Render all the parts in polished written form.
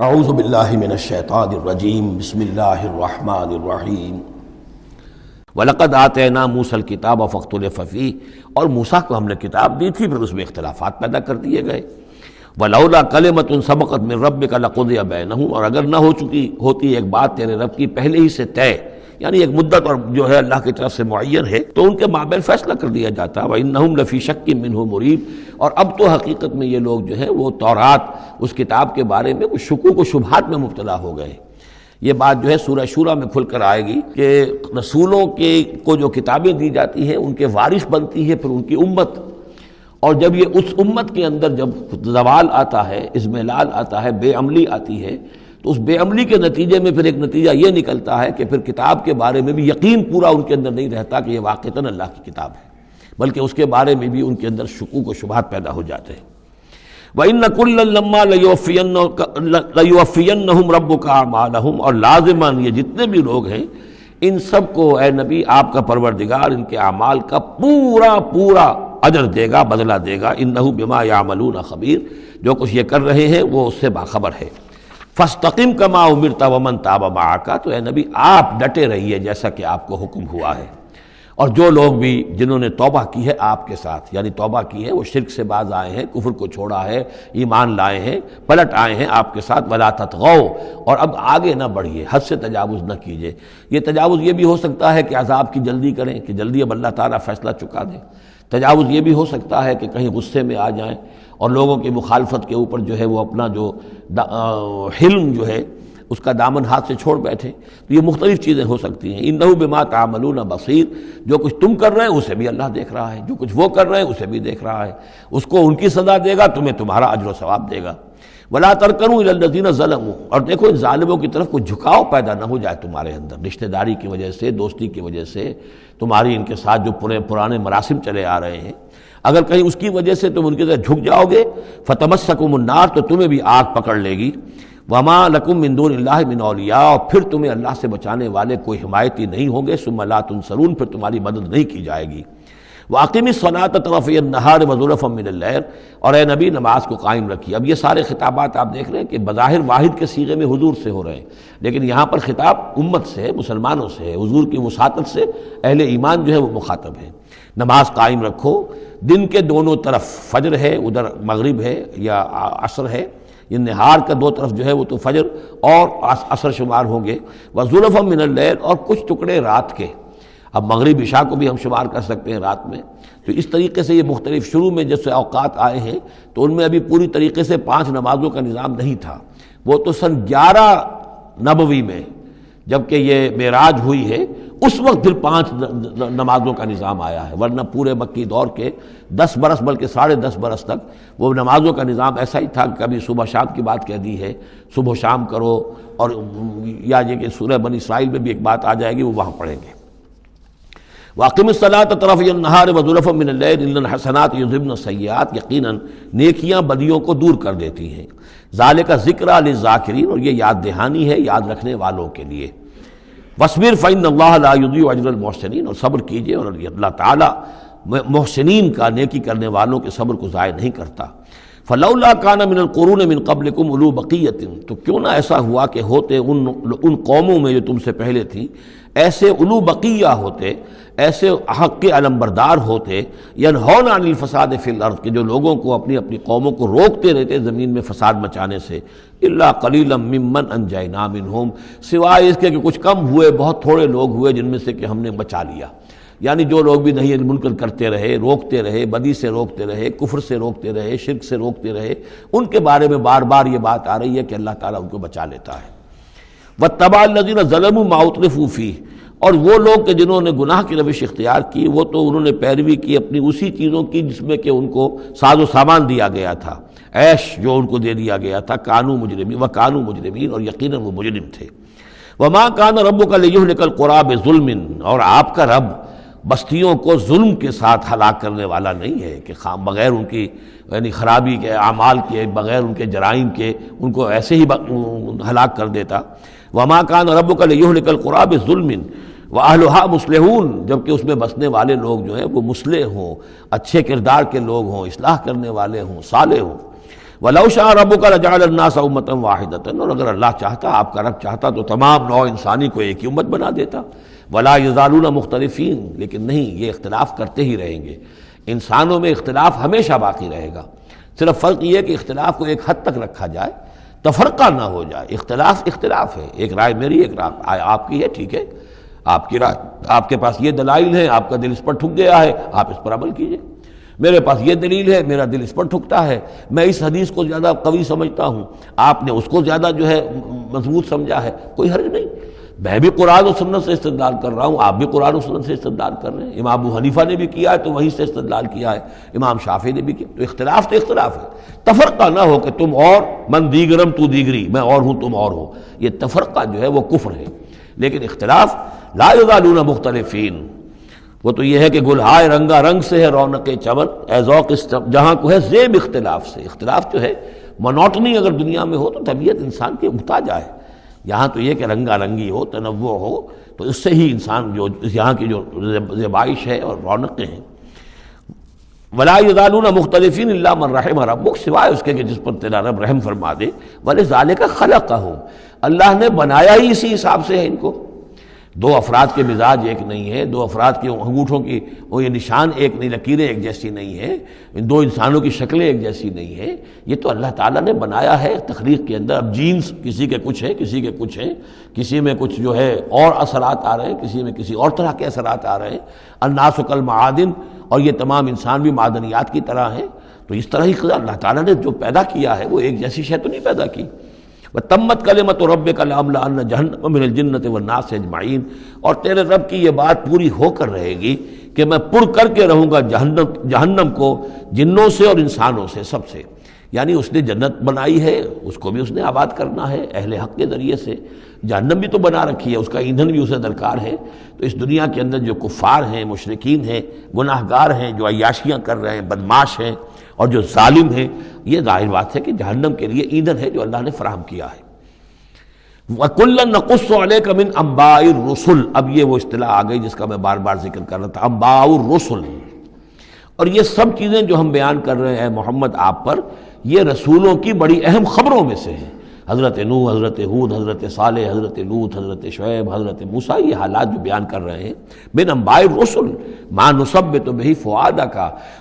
اعوذ باللہ من الشیطان الرجیم بسم اللہ الرحمن الرحیم وَلَقَدْ آتَيْنَا مُوسَى الْكِتَابَ فَاخْتُلِفَ فِيهِ، اور موسیٰ کو ہم نے کتاب دی تھی پھر اس میں اختلافات پیدا کر دیے گئے۔ وَلَوْلَا كَلِمَةٌ سَبَقَتْ مِنْ رَبِّكَ لَقُضِيَ بَيْنَهُمْ، اور اگر نہ ہو چکی ہوتی ایک بات تیرے رب کی پہلے ہی سے طے، یعنی ایک مدت اور جو ہے اللہ کی طرف سے معین ہے، تو ان کے مابین فیصلہ کر دیا جاتا۔ وَإِنَّهُمْ لَفِي شَكٍّ مِّنْهُ مُرِيبٍ، اور اب تو حقیقت میں یہ لوگ جو ہیں وہ تورات اس کتاب کے بارے میں کچھ شکوک و شبہات میں مبتلا ہو گئے۔ یہ بات جو ہے سورہ شورى میں کھل کر آئے گی کہ رسولوں کو جو کتابیں دی جاتی ہیں ان کے وارث بنتی ہے پھر ان کی امت، اور جب یہ اس امت کے اندر جب زوال آتا ہے، اضمحلال آتا ہے، بے عملی آتی ہے، تو اس بے عملی کے نتیجے میں پھر ایک نتیجہ یہ نکلتا ہے کہ پھر کتاب کے بارے میں بھی یقین پورا ان کے اندر نہیں رہتا کہ یہ واقعتاً اللہ کی کتاب ہے، بلکہ اس کے بارے میں بھی ان کے اندر شکوک و شبہات پیدا ہو جاتے ہیں۔ وَإِنَّ كُلًّا لَمَّا لَيُوَفِّيَنَّهُمْ رَبُّكَ أَعْمَالَهُمْ، اور لازماً یہ جتنے بھی لوگ ہیں ان سب کو اے نبی آپ کا پروردگار ان کے اعمال کا پورا اجر دے گا، بدلہ دے گا۔ إِنَّهُ بِمَا يَعْمَلُونَ خَبِيرٌ، جو کچھ یہ کر رہے ہیں وہ اس سے باخبر ہے۔ فَاسْتَقِمْ كَمَا أُمِرْتَ وَمَنْ تَابَ مَعَكَ، تو اے نبی آپ ڈٹے رہیے جیسا کہ آپ کو حکم ہوا ہے، اور جو لوگ بھی جنہوں نے توبہ کی ہے آپ کے ساتھ، یعنی توبہ کی ہے، وہ شرک سے باز آئے ہیں، کفر کو چھوڑا ہے، ایمان لائے ہیں، پلٹ آئے ہیں آپ کے ساتھ، وَلَا تَطْغَوْا، اور اب آگے نہ بڑھیے، حد سے تجاوز نہ کیجیے۔ یہ تجاوز یہ بھی ہو سکتا ہے کہ عذاب کی جلدی کریں، کہ جلدی اب اللہ تعالیٰ فیصلہ چکا دیں۔ تجاوز یہ بھی ہو سکتا ہے کہ کہیں غصے میں آ جائیں اور لوگوں کی مخالفت کے اوپر جو ہے وہ اپنا جو حلم جو ہے اس کا دامن ہاتھ سے چھوڑ بیٹھے، تو یہ مختلف چیزیں ہو سکتی ہیں۔ اِنَّهُ بِمَا تَعْمَلُونَ بَصِيرٌ، جو کچھ تم کر رہے ہیں اسے بھی اللہ دیکھ رہا ہے، جو کچھ وہ کر رہے ہیں اسے بھی دیکھ رہا ہے، اس کو ان کی سزا دے گا، تمہیں تمہارا اجر و ثواب دے گا۔ وَلَا تَرْكَنُوا إِلَى الَّذِينَ ظَلَمُوا، اور دیکھو ان ظالموں کی طرف کوئی جھکاؤ پیدا نہ ہو جائے تمہارے اندر، رشتہ داری کی وجہ سے، دوستی کی وجہ سے، تمہاری ان کے ساتھ جو پرانے مراسم چلے آ رہے ہیں، اگر کہیں اس کی وجہ سے تم ان کے طرف جھک جاؤ گے، فَتَمَسَّكُمُ النَّارُ، تو تمہیں بھی آگ پکڑ لے گی۔ وَمَا لَكُم مِّن دُونِ اللَّهِ مِنْ أَوْلِيَاءَ، اور پھر تمہیں اللہ سے بچانے والے کوئی حمایتی نہیں ہوں گے، ثُمَّ لَا تُنصَرُونَ، پھر تمہاری مدد نہیں کی جائے گی۔ وَأَقِمِ الصَّلَاةَ طَرَفَيَ النَّهَارِ وَزُلَفًا مِّنَ اللَّيْلِ، اور اے نبی نماز کو قائم رکھیے۔ اب یہ سارے خطابات آپ دیکھ رہے ہیں کہ بظاہر واحد کے صیغے میں حضور سے ہو رہے ہیں، لیکن یہاں پر خطاب امت سے ہے، مسلمانوں سے ہے، حضور کی وساطت سے اہل ایمان جو ہے وہ مخاطب ہے۔ نماز قائم رکھو، دن کے دونوں طرف، فجر ہے ادھر، مغرب ہے یا عصر ہے، یہ نہار کا دو طرف جو ہے وہ تو فجر اور عصر شمار ہوں گے۔ وَزُلَفًا مِّنَ اللَّيْلِ، اور کچھ ٹکڑے رات کے، اب مغرب عشاء کو بھی ہم شمار کر سکتے ہیں رات میں، تو اس طریقے سے یہ مختلف شروع میں جیسے اوقات آئے ہیں تو ان میں ابھی پوری طریقے سے 5 نمازوں کا نظام نہیں تھا، وہ تو سن 11 نبوی میں جبکہ یہ معراج ہوئی ہے اس وقت پھر 5 نمازوں کا نظام آیا ہے، ورنہ پورے مکی دور کے 10 برس بلکہ 10.5 برس تک وہ نمازوں کا نظام ایسا ہی تھا کہ کبھی صبح شام کی بات کہہ دی ہے، صبح و شام کرو، اور یا یہ کہ سورہ بنی اسرائیل میں بھی ایک بات آ جائے گی وہ وہاں پڑھیں گے۔ وَأَقِمِ الصَّلَاةَ طَرَفَيَ النَّهَارِ وَزُلَفًا مِّنَ اللَّيْلِ إِنَّ الْحَسَنَاتِ يُذْهِبْنَ السَّيِّئَاتِ، یقیناً نیکیاں بدیوں کو دور کر دیتی ہیں۔ ذَلِكَ ذِكْرَىٰ لِلذَّاكِرِينَ، اور یہ یاد دہانی ہے یاد رکھنے والوں کے لیے۔ وَاصْبِرْ فَإِنَّ اللَّهَ لَا يُضِيعُ أَجْرَ الْمُحْسِنِينَ، اور صبر کیجئے، اور اللہ تعالیٰ محسنین کا، نیکی کرنے والوں کے صبر کو ضائع نہیں کرتا۔ فَلَوْلَا كَانَ مِنَ الْقُرُونِ مِنْ قَبْلِكُمْ أُولُو بَقِيَّةٍ، تو کیوں نہ ایسا ہوا کہ ہوتے ان قوموں میں جو تم سے پہلے تھیں ایسے اولو بقیہ ہوتے، ایسے حق کے علمبردار ہوتے، ینہون عن الفساد فی الارض، کہ جو لوگوں کو اپنی قوموں کو روکتے رہتے زمین میں فساد مچانے سے، الا قلیلا ممن انجینا منہم، سوائے اس کے کہ کچھ کم ہوئے، بہت تھوڑے لوگ ہوئے جن میں سے کہ ہم نے بچا لیا۔ یعنی جو لوگ بھی نہیں منکر کرتے رہے، روکتے رہے، بدی سے روکتے رہے، کفر سے روکتے رہے، شرک سے روکتے رہے، ان کے بارے میں بار بار یہ بات آ رہی ہے کہ اللہ تعالیٰ ان کو بچا لیتا ہے۔ وَاتَّبَعَ الَّذِينَ ظَلَمُوا مَا أُتْرِفُوا فِيهِ، اور وہ لوگ کہ جنہوں نے گناہ کی روش اختیار کی، وہ تو انہوں نے پیروی کی اپنی اسی چیزوں کی جس میں کہ ان کو ساز و سامان دیا گیا تھا، عیش جو ان کو دے دیا گیا تھا، کانوا مجرمین وکانوا مجرمین، اور یقیناً وہ مجرم تھے۔ وما کان ربک لیہلک القری بظلم، اور آپ کا رب بستیوں کو ظلم کے ساتھ ہلاک کرنے والا نہیں ہے کہ بغیر ان کی یعنی خرابی کے اعمال کے، بغیر ان کے جرائم کے ان کو ایسے ہی ہلاک کر دیتا۔ وما کان ربک لیہلک القری بظلم وَأَهْلُهَا مُصْلِحُونَ، جبکہ اس میں بسنے والے لوگ جو ہیں وہ مصلح ہوں، اچھے کردار کے لوگ ہوں، اصلاح کرنے والے ہوں، صالح ہوں۔ وَلَوْ شَاءَ رَبُّكَ لَجَعَلَ النَّاسَ أُمَّةً وَاحِدَةً، اور اگر اللہ چاہتا، آپ کا رب چاہتا تو تمام نوع انسانی کو ایک ہی امت بنا دیتا. وَلَا يَزَالُونَ مُخْتَلِفِينَ، لیکن نہیں، یہ اختلاف کرتے ہی رہیں گے. انسانوں میں اختلاف ہمیشہ باقی رہے گا. صرف فرق یہ ہے کہ اختلاف کو ایک حد تک رکھا جائے، تفرقہ نہ ہو جائے. اختلاف ہے، ایک رائے میری، ایک رائے آپ کی ہے، ٹھیک ہے، آپ کی رائے، آپ کے پاس یہ دلائل ہیں، آپ کا دل اس پر ٹھک گیا ہے، آپ اس پر عمل کیجئے. میرے پاس یہ دلیل ہے، میرا دل اس پر ٹھکتا ہے، میں اس حدیث کو زیادہ قوی سمجھتا ہوں، آپ نے اس کو زیادہ جو ہے مضبوط سمجھا ہے، کوئی حرج نہیں. میں بھی قرآن و سنت سے استدلال کر رہا ہوں، آپ بھی قرآن و سنت سے استدلال کر رہے ہیں. امام ابو حنیفہ نے بھی کیا ہے تو وہیں سے استدلال کیا ہے، امام شافعی نے بھی کیا. تو اختلاف ہے. تفرقہ نہ ہو کہ تم اور، من دیگرم تو دیگری، میں اور ہوں تم اور ہو. یہ تفرقہ جو ہے وہ کفر ہے. لیکن اختلاف لا یزالون مختلفین، وہ تو یہ ہے کہ گلہائے رنگا رنگ سے ہے رونق چمن، اے ذوق جہاں کو ہے زیب اختلاف سے. اختلاف جو ہے مونوٹنی اگر دنیا میں ہو تو طبیعت انسان کے محتاج ہے. یہاں تو یہ کہ رنگا رنگی ہو، تنوع ہو، تو اس سے ہی انسان جو یہاں کی جو زیبائش ہے اور رونقیں ہیں. ولا یزالون مختلفین الا من رحم ربک، سوائے اس کے کہ جس پر تیرا رب رحم فرما دے. ولذالک خلقہم، اللہ نے بنایا ہی اسی حساب سے ہے ان کو. دو افراد کے مزاج ایک نہیں ہے، دو افراد کے انگوٹھوں کی وہ یہ نشان ایک نہیں، لکیریں ایک جیسی نہیں ہیں، دو انسانوں کی شکلیں ایک جیسی نہیں ہیں. یہ تو اللہ تعالیٰ نے بنایا ہے تخلیق کے اندر. اب جینز کسی کے کچھ ہیں، کسی کے کچھ ہیں، کسی میں کچھ جو ہے اور اثرات آ رہے ہیں، کسی میں کسی اور طرح کے اثرات آ رہے ہیں. الناس کالمعادن، اور یہ تمام انسان بھی معدنیات کی طرح ہیں. تو اس طرح ہی اللہ تعالیٰ نے جو پیدا کیا ہے وہ ایک جیسی شے تو نہیں پیدا کی. وَتَمَّتْ كَلِمَةُ رَبِّكَ لَأَمْلَأَنَّ جَهَنَّمَ مِنَ الْجِنَّةِ وَالنَّاسِ أَجْمَعِينَ، اور تیرے رب کی یہ بات پوری ہو کر رہے گی کہ میں پر کر کے رہوں گا جہنم کو جنوں سے اور انسانوں سے، سب سے. یعنی اس نے جنت بنائی ہے، اس کو بھی اس نے آباد کرنا ہے اہل حق کے ذریعے سے. جہنم بھی تو بنا رکھی ہے، اس کا ایندھن بھی اسے درکار ہے. تو اس دنیا کے اندر جو کفار ہیں، مشرکین ہیں، گناہ گار ہیں، جو عیاشیاں کر رہے ہیں، بدماش ہیں اور جو ظالم ہیں، یہ ظاہر بات ہے کہ جہنم کے لیے ایندھن ہے جو اللہ نے فراہم کیا ہے. وَكُلًّا نَقُصُّ عَلَيْكَ مِنْ أَنْبَاءِ الرُّسُلِ، اب یہ وہ اصطلاح آ گئی جس کا میں بار بار ذکر کر رہا تھا، انباء الرسل. اور یہ سب چیزیں جو ہم بیان کر رہے ہیں محمد آپ پر، یہ رسولوں کی بڑی اہم خبروں میں سے ہیں. حضرت نوح، حضرت ہود، حضرت صالح، حضرت لوط، حضرت شعیب، حضرت موسیٰ، یہ حالات جو بیان کر رہے ہیں من انباء الرسل ما نثبت بہ فؤادک،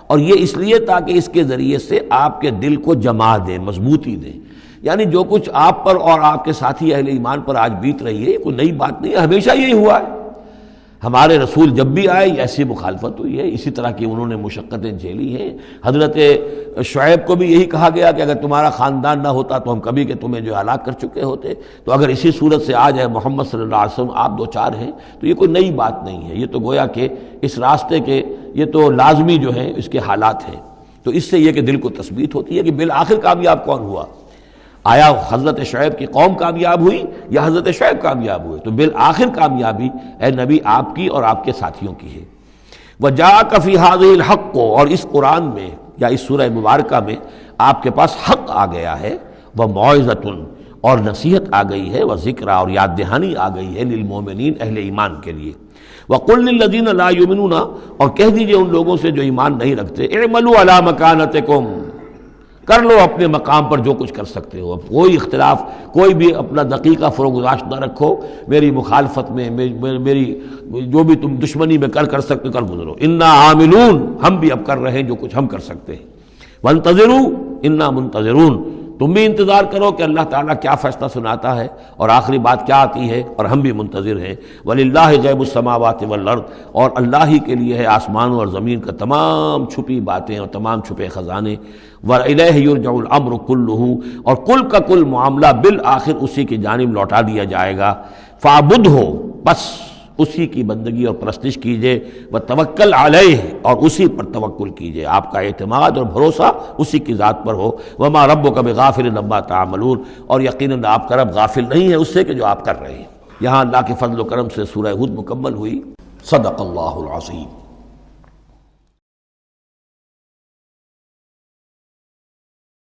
اور یہ اس لیے تاکہ اس کے ذریعے سے آپ کے دل کو جما دیں، مضبوطی دیں. یعنی جو کچھ آپ پر اور آپ کے ساتھی اہل ایمان پر آج بیت رہی ہے یہ کوئی نئی بات نہیں ہے، ہمیشہ یہی ہوا ہے. ہمارے رسول جب بھی آئے ایسی مخالفت ہوئی ہے، اسی طرح کی انہوں نے مشقتیں جھیلی ہیں. حضرت شعیب کو بھی یہی کہا گیا کہ اگر تمہارا خاندان نہ ہوتا تو ہم کبھی کہ تمہیں جو ہلاک کر چکے ہوتے. تو اگر اسی صورت سے آ جائے محمد صلی اللہ علیہ وسلم آپ دو چار ہیں تو یہ کوئی نئی بات نہیں ہے. یہ تو گویا کہ اس راستے کے یہ تو لازمی جو ہیں اس کے حالات ہیں. تو اس سے یہ کہ دل کو تثبیت ہوتی ہے کہ بالآخر کامیاب کون ہوا. آیا حضرت شعیب کی قوم کامیاب ہوئی یا حضرت شعیب کامیاب ہوئے؟ تو بالآخر کامیابی اے نبی آپ کی اور آپ کے ساتھیوں کی ہے. وَجَاءَكَ فِي هَذِهِ الْحَقُّ، اور اس قرآن میں یا اس سورہ مبارکہ میں آپ کے پاس حق آ گیا ہے. وَمَوْعِظَةٌ، اور نصیحت آ گئی ہے. وَذِكْرَىٰ، اور یاد دہانی آ گئی ہے للمومنین، اہل ایمان کے لیے. وَقُلْ لِلَّذِينَ لَا يُؤْمِنُونَ، اور کہہ دیجئے ان لوگوں سے جو ایمان نہیں رکھتے، اعملوا علی مکانتکم، کر لو اپنے مقام پر جو کچھ کر سکتے ہو. اب کوئی اختلاف، کوئی بھی اپنا دقیقہ فروگزاشت نہ رکھو. میری مخالفت میں، میری جو بھی تم دشمنی میں کر سکتے کر گزرو. انا عاملون، ہم بھی اب کر رہے ہیں جو کچھ ہم کر سکتے ہیں. وانتظروا انا منتظرون، تم بھی انتظار کرو کہ اللہ تعالیٰ کیا فیصلہ سناتا ہے اور آخری بات کیا آتی ہے، اور ہم بھی منتظر ہیں. وَلِلَّهِ غیب السماوات والارض، اور اللہ ہی کے لیے ہے آسمانوں اور زمین کا تمام چھپی باتیں اور تمام چھپے خزانے. وَإِلَيْهِ يُرْجَعُ الْأَمْرُ كُلُّهُ، اور کل کا کل معاملہ بالآخر اسی کی جانب لوٹا دیا جائے گا. فَاعْبُدْهُ، بس اسی کی بندگی اور پرستش کیجئے. وَتَوَكَّلْ عَلَيْهِ، اور اسی پر توکل کیجئے. آپ کا اعتماد اور بھروسہ اسی کی ذات پر ہو. وَمَا رَبُّكَ بِغَافِلٍ عَمَّا تَعْمَلُونَ، اور یقیناً آپ کا رب غافل نہیں ہے اس سے کہ جو آپ کر رہے ہیں. یہاں اللہ کے فضل و کرم سے سورہ ہود مکمل ہوئی. صدق اللہ العظیم.